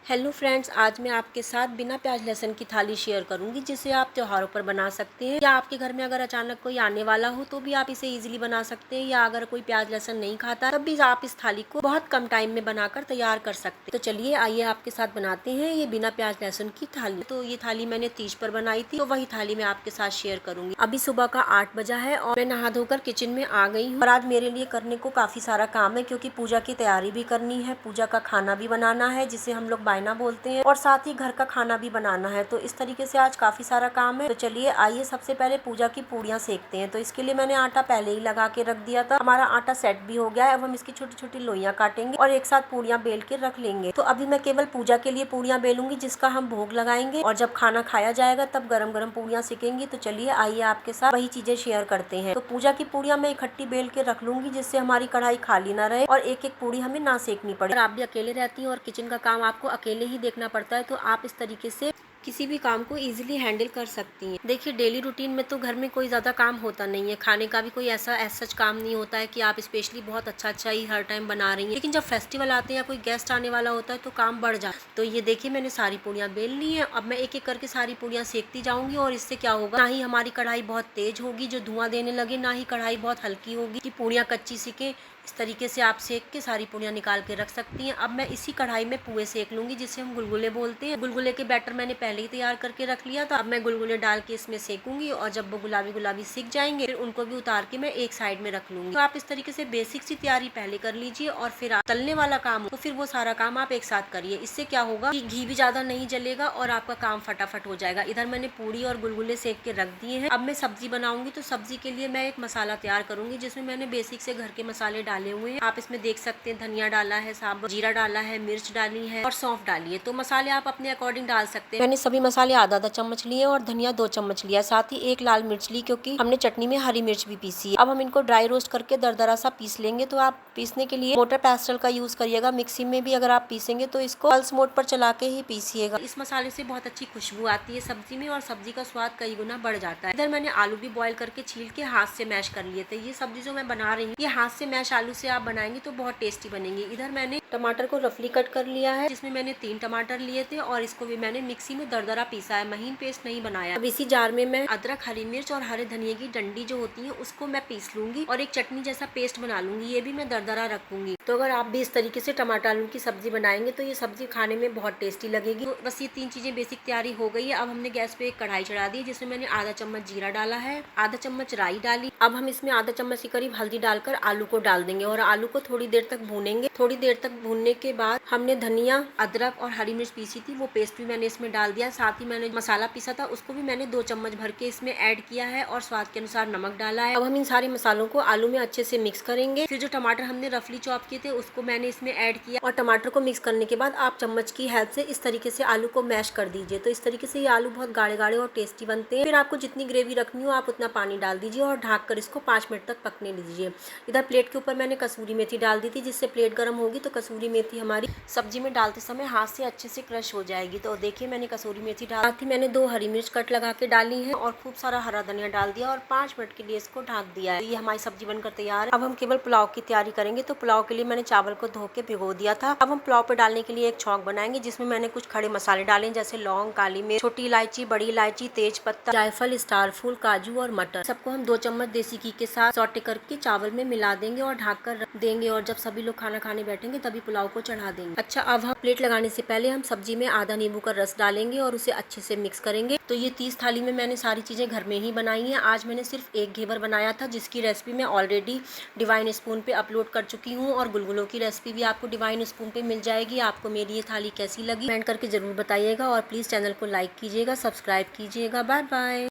Hello friends, आज मैं आपके साथ बिना प्याज लहसुन की थाली शेयर करूंगी जिसे आप त्योहारों पर बना सकते हैं या आपके घर में अगर अचानक कोई आने वाला हो तो भी आप इसे इजीली बना सकते हैं, या अगर कोई प्याज लहसुन नहीं खाता तब भी आप इस थाली को बहुत कम टाइम में बनाकर तैयार कर सकते हैं। तो चलिए आइए आपके साथ बनाते हैं ये बिना प्याज लहसुन की थाली। तो ये थाली मैंने तीज पर बनाई थी, तो वही थाली मैं आपके साथ शेयर करूंगी। अभी सुबह का 8 बजा है और मैं नहा धोकर किचन में आ गई हूँ और आज मेरे लिए करने को काफी सारा काम है क्योंकि पूजा की तैयारी भी करनी है, पूजा का खाना भी बनाना है जिसे हम लोग बायना बोलते हैं, और साथ ही घर का खाना भी बनाना है। तो इस तरीके से आज काफी सारा काम है। तो चलिए आइए सबसे पहले पूजा की पूड़ियाँ सेकते हैं। तो इसके लिए मैंने आटा पहले ही लगा के रख दिया था। हमारा आटा सेट भी हो गया है। अब हम इसकी छोटी छोटी लोइयाँ काटेंगे और एक साथ पूड़ियाँ बेल के रख लेंगे। तो अभी मैं केवल पूजा के लिए पूड़ियाँ बेलूंगी जिसका हम भोग लगाएंगे, और जब खाना खाया जाएगा तब गरम गरम पूड़ियाँ सेकेंगी। तो चलिए आइए आपके साथ वही चीजें शेयर करते हैं। तो पूजा की पूड़ियाँ मैं इकट्ठी बेल के रख लूंगी जिससे हमारी कढ़ाई खाली ना रहे और एक एक पूड़ी हमें ना सेकनी पड़े। अगर आप भी अकेले रहती हैं और किचन का काम आपको अकेले ही देखना पड़ता है तो आप इस तरीके से किसी भी काम को इजीली हैंडल कर सकती हैं। देखिए डेली रूटीन में तो घर में कोई ज़्यादा काम होता नहीं है, खाने का भी कोई ऐसा सच काम नहीं होता है कि आप स्पेशली बहुत अच्छा ही हर टाइम बना रही हैं। लेकिन जब फेस्टिवल आते हैं या कोई गेस्ट आने वाला होता है तो काम बढ़ जाता है। तो ये देखिए मैंने सारी पूड़ियाँ बेल ली हैं। अब मैं एक एक करके सारी पूड़ियाँ सेकती जाऊंगी और इससे क्या होगा, ना ही हमारी कढ़ाई बहुत तेज होगी जो धुआं देने लगे, ना ही कढ़ाई बहुत हल्की होगी कि पूड़ियाँ कच्ची सीखे। इस तरीके से आप सेक के सारी पूड़ियाँ निकाल के रख सकती हैं। अब मैं इसी कढ़ाई में पुए सेक लूंगी जिसे हम गुलगुले बोलते हैं। गुलगुले के बैटर मैंने पहले ही तैयार करके रख लिया था। अब मैं गुलगुले डाल के इसमें सेकूंगी और जब वो गुलाबी गुलाबी सीख जाएंगे फिर उनको भी उतार के मैं एक साइड में रख लूंगी। तो आप इस तरीके से बेसिक सी तैयारी पहले कर लीजिए और फिर आप तलने वाला काम हो तो फिर वो सारा काम आप एक साथ करिए। इससे क्या होगा कि घी भी ज्यादा नहीं जलेगा और आपका काम फटाफट हो जाएगा। इधर मैंने पूड़ी और गुलगुले सेक के रख दिए हैं। अब मैं सब्जी बनाऊंगी, तो सब्जी के लिए मैं एक मसाला तैयार करूंगी जिसमें मैंने बेसिक से घर के मसाले डाले हुए हैं। आप इसमें देख सकते हैं धनिया डाला है, साबुत जीरा डाला है, मिर्च डाली है और सौंफ डाली है। तो मसाले आप अपने अकॉर्डिंग डाल सकते हैं। मैंने सभी मसाले आधा चम्मच लिए और धनिया 2 चम्मच लिया, साथ ही एक लाल मिर्च ली क्योंकि हमने चटनी में हरी मिर्च भी पीसी है। अब हम इनको ड्राई रोस्ट करके दरदरा सा पीस लेंगे। तो आप पीसने के लिए मोटर पेस्टल का यूज करिएगा। मिक्सी में भी अगर आप पीसेंगे तो इसको पल्स मोड पर चला के ही पीसिएगा। इस मसाले से बहुत अच्छी खुशबू आती है सब्जी में और सब्जी का स्वाद कई गुना बढ़ जाता है। इधर मैंने आलू भी बॉईल करके छील के हाथ से मैश कर लिए थे। ये सब्जी जो मैं बना रही हूँ ये हाथ से मैश आलू से आप बनाएंगे तो बहुत टेस्टी बनेंगे। इधर मैंने टमाटर को रफली कट कर लिया है जिसमें मैंने 3 टमाटर लिए थे और इसको भी मैंने मिक्सी में दरदरा पीसा है, महीन पेस्ट नहीं बनाया। अब इसी जार में मैं अदरक, हरी मिर्च और हरे धनिये की डंडी जो होती है उसको मैं पीस लूंगी और एक चटनी जैसा पेस्ट बना लूंगी। ये भी मैं दरदरा रखूंगी। तो अगर आप भी इस तरीके से टमाटर आलू की सब्जी बनाएंगे तो ये सब्जी खाने में बहुत टेस्टी लगेगी। तो बस ये 3 चीजें बेसिक तैयारी हो गई है। अब हमने गैस पे एक कढ़ाई चढ़ा दी जिसमें मैंने आधा चम्मच जीरा डाला है, आधा चम्मच राई डाली। अब हम इसमें आधा चम्मच के करीब हल्दी डालकर आलू को डाल देंगे और आलू को थोड़ी देर तक भूनेंगे। थोड़ी देर तक भूनने के बाद हमने धनिया, अदरक और हरी मिर्च पीसी थी वो पेस्ट भी मैंने इसमें डाल दिया। साथ ही मैंने मसाला पीसा था उसको भी मैंने 2 चम्मच भर के इसमें ऐड किया है और स्वाद के अनुसार नमक डाला है। अब हम इन सारे मसालों को आलू में अच्छे से मिक्स करेंगे। फिर जो टमाटर हमने रफली चॉप किए थे उसको मैंने इसमें ऐड किया और टमाटर को मिक्स करने के बाद आप चम्मच की हेल्प से इस तरीके से आलू को मैश कर दीजिए। तो इस तरीके से ये आलू बहुत गाढ़े गाढ़े और टेस्टी बनते हैं। फिर आपको जितनी ग्रेवी रखनी हो आप उतना पानी डाल दीजिए और ढक कर इसको 5 मिनट तक पकने दीजिए। इधर प्लेट के ऊपर मैंने कसूरी मेथी डाल दी थी जिससे प्लेट गर्म होगी तो कसूरी मेथी हमारी सब्जी में डालते समय हाथ से अच्छे से क्रश हो जाएगी। तो देखिए मैंने कसूरी मेथी डाल, साथ ही मैंने 2 हरी मिर्च कट लगा के डाली है और खूब सारा हरा धनिया डाल दिया और 5 मिनट के लिए इसको ढक दिया है। ये हमारी सब्जी बनकर तैयार है। अब हम केवल पुलाव की तैयारी करेंगे। तो पुलाव के लिए मैंने चावल को धो के भिगो दिया था। अब हम पुलाव पे डालने के लिए एक छौंक बनाएंगे जिसमें मैंने कुछ खड़े मसाले डाले जैसे लौंग, काली मिर्च, छोटी इलायची, बड़ी इलायची, तेज पत्ता, जायफल, स्टार फूल, काजू और मटर। सबको हम 2 चम्मच देसी घी के साथ सौटे करके चावल में मिला देंगे और ढक कर रख देंगे और जब सभी लोग खाना खाने बैठेंगे तभी पुलाव को चढ़ा देंगे। अच्छा, अब हम प्लेट लगाने से पहले हम सब्जी में आधा नींबू का रस डालेंगे और उसे अच्छे से मिक्स करेंगे। तो ये 30 थाली में मैंने सारी चीजें घर में ही बनाई हैं। आज मैंने सिर्फ एक घेवर बनाया था जिसकी रेसिपी मैं ऑलरेडी डिवाइन स्पून पे अपलोड कर चुकी हूँ और गुलगुलों की रेसिपी भी आपको डिवाइन स्पून पे मिल जाएगी। आपको मेरी ये थाली कैसी लगी कमेंट करके जरूर बताइएगा और प्लीज चैनल को लाइक कीजिएगा, सब्सक्राइब कीजिएगा। Bye bye.